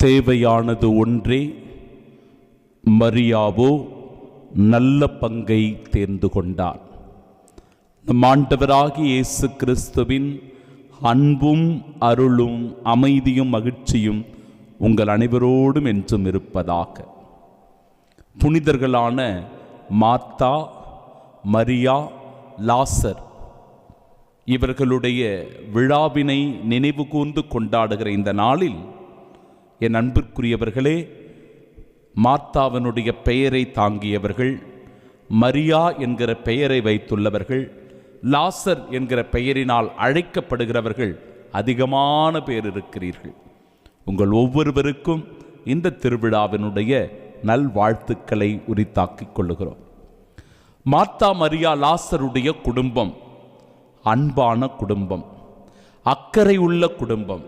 தேவையானது ஒன்றே, மரியாவோ நல்ல பங்கை தேர்ந்து கொண்டார். நம் ஆண்டவராகிய இயேசு கிறிஸ்துவின் அன்பும் அருளும் அமைதியும் மகிழ்ச்சியும் உங்கள் அனைவரோடும் என்றும் இருப்பதாக. புனிதர்களான மார்த்தா, மரியா, லாசர் இவர்களுடைய விழாவினை நினைவு கூர்ந்து கொண்டாடுகிற இந்த நாளில் என் அன்பிற்குரியவர்களே, மார்த்தாவினுடைய பெயரை தாங்கியவர்கள், மரியா என்கிற பெயரை வைத்துள்ளவர்கள், லாசர் என்கிற பெயரினால் அழைக்கப்படுகிறவர்கள் அதிகமான பேர் இருக்கிறீர்கள். உங்கள் ஒவ்வொருவருக்கும் இந்த திருவிழாவினுடைய நல்வாழ்த்துக்களை உரித்தாக்கிக் கொள்ளுகிறோம். மார்த்தா, மரியா, லாசருடைய குடும்பம் அன்பான குடும்பம், அக்கறை உள்ள குடும்பம்,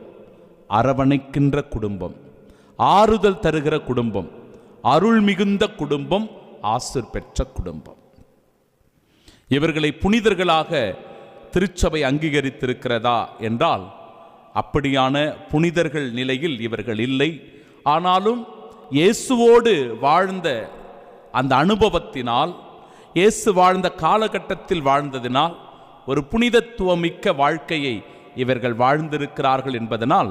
அரவணைக்கின்ற குடும்பம், ஆறுதல் தருகிற குடும்பம், அருள் மிகுந்த குடும்பம், ஆசிர் பெற்ற குடும்பம். இவர்களை புனிதர்களாக திருச்சபை அங்கீகரித்திருக்கிறதா என்றால் அப்படியான புனிதர்கள் நிலையில் இவர்கள் இல்லை. ஆனாலும் இயேசுவோடு வாழ்ந்த அந்த அனுபவத்தினால், இயேசு வாழ்ந்த காலகட்டத்தில் வாழ்ந்ததினால் ஒரு புனிதத்துவமிக்க வாழ்க்கையை இவர்கள் வாழ்ந்திருக்கிறார்கள் என்பதனால்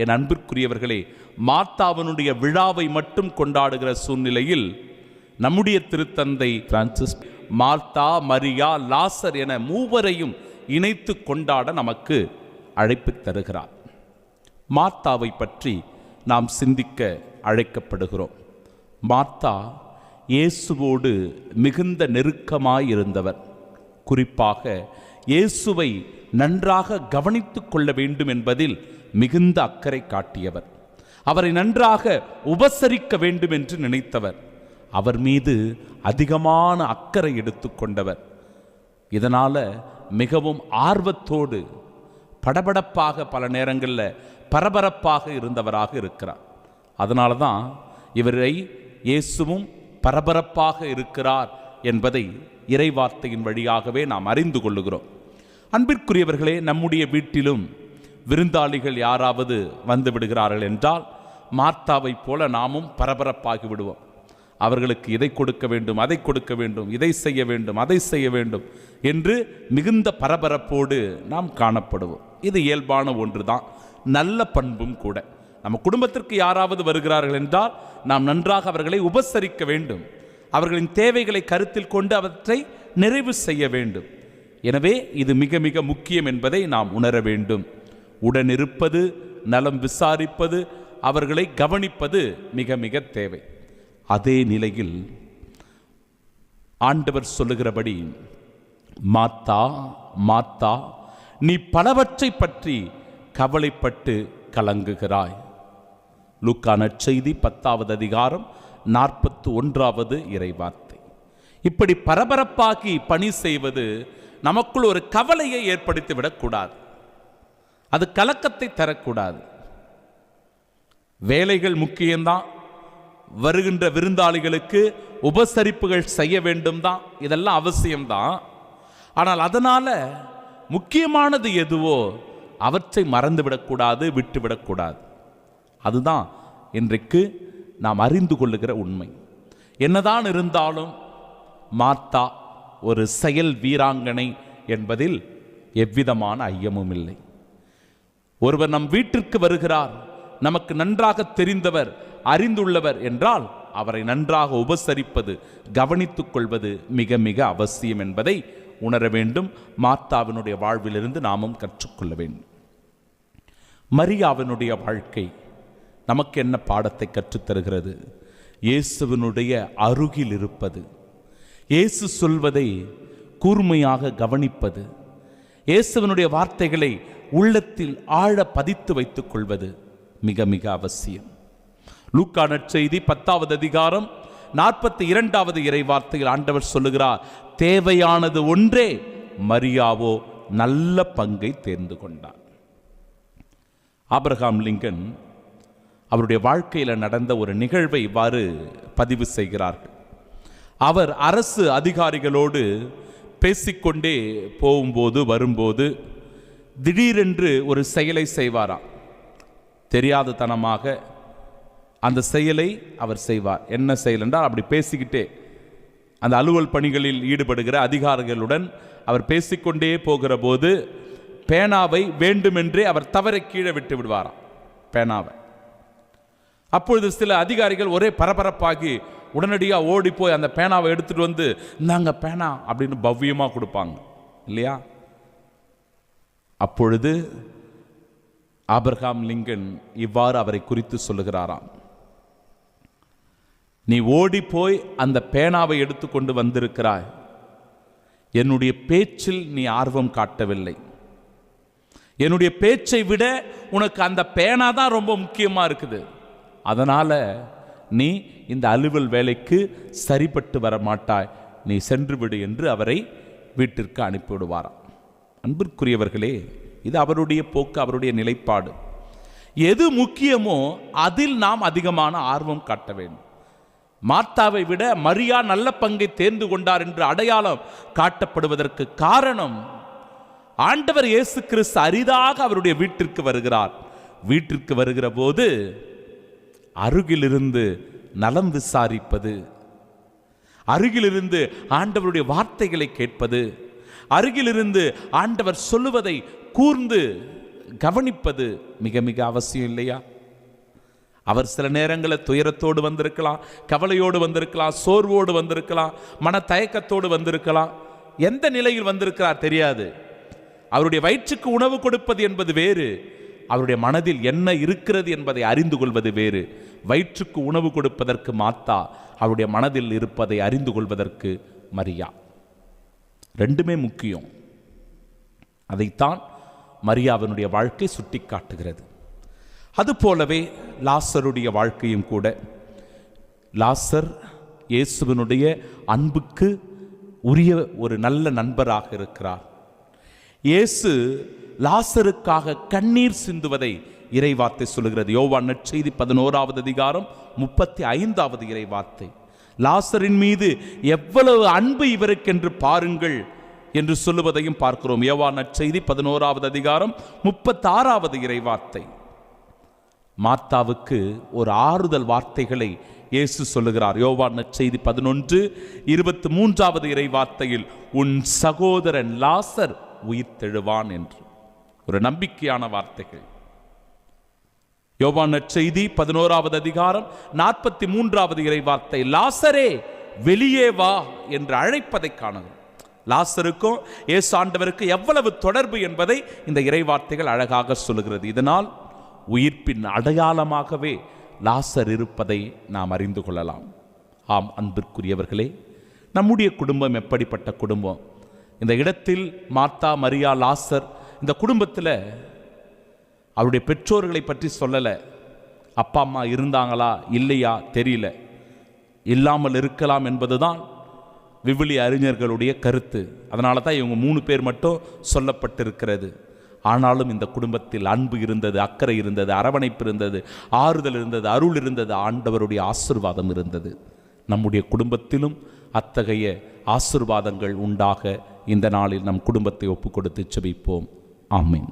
என் அன்பிற்குரியவர்களே, மார்த்தாவினுடைய விழாவை மட்டும் கொண்டாடுகிற சூழ்நிலையில் நம்முடைய திருத்தந்தை பிரான்சிஸ் மார்த்தா, மரியா, லாசர் என மூவரையும் இணைத்து கொண்டாட நமக்கு அழைப்பு தருகிறார். மார்த்தாவை பற்றி நாம் சிந்திக்க அழைக்கப்படுகிறோம். மார்த்தா இயேசுவோடு மிகுந்த நெருக்கமாயிருந்தவர். குறிப்பாக இயேசுவை நன்றாக கவனித்து கொள்ள வேண்டும் என்பதில் மிகுந்த அக்கறை காட்டியவர். அவரை நன்றாக உபசரிக்க வேண்டும் என்று நினைத்தவர். அவர் மீது அதிகமான அக்கறை எடுத்துக்கொண்டவர். இதனால் மிகவும் ஆர்வத்தோடு படபடப்பாக, பல நேரங்களில் பரபரப்பாக இருந்தவராக இருக்கிறார். அதனால தான் இவரை இயேசுவும் பரபரப்பாக இருக்கிறார் என்பதை இறைவார்த்தையின் வழியாகவே நாம் அறிந்து கொள்ளுகிறோம். அன்பிற்குரியவர்களே, நம்முடைய வீட்டிலும் விருந்தாளிகள் யாராவது வந்து விடுகிறார்கள் என்றால் மார்த்தாவை போல நாமும் பரபரப்பாகி விடுவோம். அவர்களுக்கு இதை கொடுக்க வேண்டும், அதை கொடுக்க வேண்டும், இதை செய்ய வேண்டும், அதை செய்ய வேண்டும் என்று மிகுந்த பரபரப்போடு நாம் காணப்படுவோம். இது இயல்பான ஒன்று தான், நல்ல பண்பும் கூட. நம்ம குடும்பத்திற்கு யாராவது வருகிறார்கள் என்றால் நாம் நன்றாக அவர்களை உபசரிக்க வேண்டும், அவர்களின் தேவைகளை கருத்தில் கொண்டு அவற்றை நிறைவு செய்ய வேண்டும். எனவே இது மிக மிக முக்கியம் என்பதை நாம் உணர வேண்டும். உடனிருப்பது, நலம் விசாரிப்பது, அவர்களை கவனிப்பது மிக மிக தேவை. அதே நிலையில் ஆண்டவர் சொல்லுகிறபடி, மார்த்தா, மார்த்தா, நீ பலவற்றை பற்றி கவலைப்பட்டு கலங்குகிறாய். லூக்கா நற்செய்தி 10வது அதிகாரம் 41வது இறைவார்த்தை. இப்படி பரபரப்பாகி பணி செய்வது நமக்குள் ஒரு கவலையை ஏற்படுத்திவிடக்கூடாது. அது கலக்கத்தை தரக்கூடாது. வேலைகள் முக்கியம்தான், வருகின்ற விருந்தாளிகளுக்கு உபசரிப்புகள் செய்ய வேண்டும் தான், இதெல்லாம் அவசியம்தான். ஆனால் அதனால் முக்கியமானது எதுவோ அவற்றை மறந்துவிடக்கூடாது, விட்டுவிடக்கூடாது. அதுதான் இன்றைக்கு நாம் அறிந்து கொள்ளுகிற உண்மை. என்னதான் இருந்தாலும் மார்த்தா ஒரு செயல் வீராங்கனை என்பதில் எவ்விதமான ஐயமும் இல்லை. ஒருவர் நம் வீட்டிற்கு வருகிறார், நமக்கு நன்றாக தெரிந்தவர், அறிந்துள்ளவர் என்றால் அவரை நன்றாக உபசரிப்பது, கவனித்துக் கொள்வது மிக மிக அவசியம் என்பதை உணர வேண்டும். மார்த்தாவினுடைய வாழ்விலிருந்து நாமும் கற்றுக்கொள்ள வேண்டும். மரியாவினுடைய வாழ்க்கை நமக்கு என்ன பாடத்தை கற்றுத்தருகிறது? இயேசுவினுடைய அருகில் இருப்பது, இயேசு சொல்வதை கூர்மையாக கவனிப்பது, இயேசுவினுடைய வார்த்தைகளை உள்ளத்தில் ஆழ பதித்து வைத்துக் கொள்வது மிக மிக அவசியம். லூக்கா நற்செய்தி 10வது அதிகாரம் 42வது இறைவார்த்தையில் ஆண்டவர் சொல்லுகிறார், தேவையானது ஒன்றே, மரியாவோ நல்ல பங்கை தேர்ந்து கொண்டார். ஆபிரகாம் லிங்கன் அவருடைய வாழ்க்கையில் நடந்த ஒரு நிகழ்வை இவ்வாறு பதிவு செய்கிறார்கள். அவர் அரசு அதிகாரிகளோடு பேசிக்கொண்டே போகும்போது வரும்போது திடீரென்று ஒரு செயலை செய்வாராம். தெரியாதனமாக அந்த செயலை அவர் செய்வார். என்ன செயல் என்றால், அப்படி பேசிக்கிட்டே அந்த அலுவல் பணிகளில் ஈடுபடுகிற அதிகாரிகளுடன் அவர் பேசிக்கொண்டே போகிற போது பேனாவை வேண்டுமென்றே அவர் தவற கீழே விட்டு விடுவாராம் பேனாவை. அப்பொழுது சில அதிகாரிகள் ஒரே பரபரப்பாகி உடனடியாக ஓடி போய் அந்த பேனாவை எடுத்துட்டு வந்து, இந்தாங்க பேனா அப்படின்னு பவ்யமாக கொடுப்பாங்க இல்லையா? அப்பொழுது ஆபிரகாம் லிங்கன் இவ்வாறு அவரை குறித்து சொல்லுகிறாராம், நீ ஓடி போய் அந்த பேனாவை எடுத்துக்கொண்டு வந்திருக்கிறாய், என்னுடைய பேச்சில் நீ ஆர்வம் காட்டவில்லை, என்னுடைய பேச்சை விட உனக்கு அந்த பேனா தான் ரொம்ப முக்கியமா இருக்குது, அதனால நீ இந்த அலுவல் வேலைக்கு சரிப்பட்டு வர மாட்டாய், நீ சென்று விடு என்று அவரை வீட்டிற்கு அனுப்பிவிடுவாராம். அன்பிற்குரியவர்களே, இது அவருடைய போக்கு, அவருடைய நிலைப்பாடு. எது முக்கியமோ அதில் நாம் அதிகமான ஆர்வம் காட்ட வேண்டும். மார்த்தாவை விட மரியா நல்ல பங்கை தேர்ந்து கொண்டார் என்று அடையாளம் காட்டப்படுவதற்கு காரணம், ஆண்டவர் இயேசு கிறிஸ்து அரிதாக அவருடைய வீட்டிற்கு வருகிறார். வீட்டிற்கு வருகிற போது அருகிலிருந்து நலம் விசாரிப்பது, அருகிலிருந்து ஆண்டவருடைய வார்த்தைகளை கேட்பது, அருகிலிருந்து ஆண்டவர் சொல்லுவதை கூர்ந்து கவனிப்பது மிக மிக அவசியம் இல்லையா? அவர் சில நேரங்களில் துயரத்தோடு வந்திருக்கலாம், கவலையோடு வந்திருக்கலாம், சோர்வோடு வந்திருக்கலாம், மன தயக்கத்தோடு வந்திருக்கலாம். எந்த நிலையில் வந்திருக்கிறார் தெரியாது. அவருடைய வயிற்றுக்கு உணவு கொடுப்பது என்பது வேறு, அவருடைய மனதில் என்ன இருக்கிறது என்பதை அறிந்து கொள்வது வேறு. வயிற்றுக்கு உணவு கொடுப்பதற்கு மார்த்தா, அவருடைய மனதில் இருப்பதை அறிந்து கொள்வதற்கு மரியா. ரெண்டுமே முக்கியம். அதைத்தான் மரியாவினுடைய வாழ்க்கை சுட்டி காட்டுகிறது. அதுபோலவே லாசருடைய வாழ்க்கையும் கூட. லாசர் இயேசுவினுடைய அன்புக்கு உரிய ஒரு நல்ல நண்பராக இருக்கிறார். இயேசு லாசருக்காக கண்ணீர் சிந்துவதை இறைவார்த்தை சொல்லுகிறது. யோவான் நற்செய்தி 11வது அதிகாரம் 35வது இறைவார்த்தை. லாசரின் மீது எவ்வளவு அன்பு இவருக்கென்று பாருங்கள் என்று சொல்லுவதையும் பார்க்கிறோம். யோவான் நற்செய்தி 11வது அதிகாரம் 36வது இறைவார்த்தை. மார்த்தாவுக்கு ஒரு ஆறுதல் வார்த்தைகளை இயேசு சொல்லுகிறார். யோவான் நற்செய்தி 11:23வது இறைவார்த்தையில், உன் சகோதரன் லாசர் உயிர்த்தெழுவான் என்று ஒரு நம்பிக்கையான வார்த்தைகள். யோவான் நற்செய்தி 11வது அதிகாரம் 43வது இறைவார்த்தை, லாசரே வெளியே வா என்று அழைப்பதை காணுங்கள். லாசருக்கும் இயேசு ஆண்டவருக்கு எவ்வளவு தொடர்பு என்பதை இந்த இறைவார்த்தைகள் அழகாக சொல்லுகிறது. இதனால் உயிர்ப்பின் அடையாளமாகவே லாசர் இருப்பதை நாம் அறிந்து கொள்ளலாம். ஆம் அன்பிற்குரியவர்களே, நம்முடைய குடும்பம் எப்படிப்பட்ட குடும்பம்? இந்த இடத்தில் மார்த்தா, மரியா, லாசர், இந்த குடும்பத்தில் அவருடைய பெற்றோர்களை பற்றி சொல்லலை. அப்பா அம்மா இருந்தாங்களா இல்லையா தெரியல, இல்லாமல் இருக்கலாம் என்பதுதான் விவிலிய அறிஞர்களுடைய கருத்து. அதனால தான் இவங்க 3 பேர் மட்டும் சொல்லப்பட்டிருக்கிறது. ஆனாலும் இந்த குடும்பத்தில் அன்பு இருந்தது, அக்கறை இருந்தது, அரவணைப்பு இருந்தது, ஆறுதல் இருந்தது, அருள் இருந்தது, ஆண்டவருடைய ஆசீர்வாதம் இருந்தது. நம்முடைய குடும்பத்திலும் அத்தகைய ஆசீர்வாதங்கள் உண்டாக இந்த நாளில் நம் குடும்பத்தை ஒப்பு கொடுத்து ஜெபிப்போம். ஆமென்.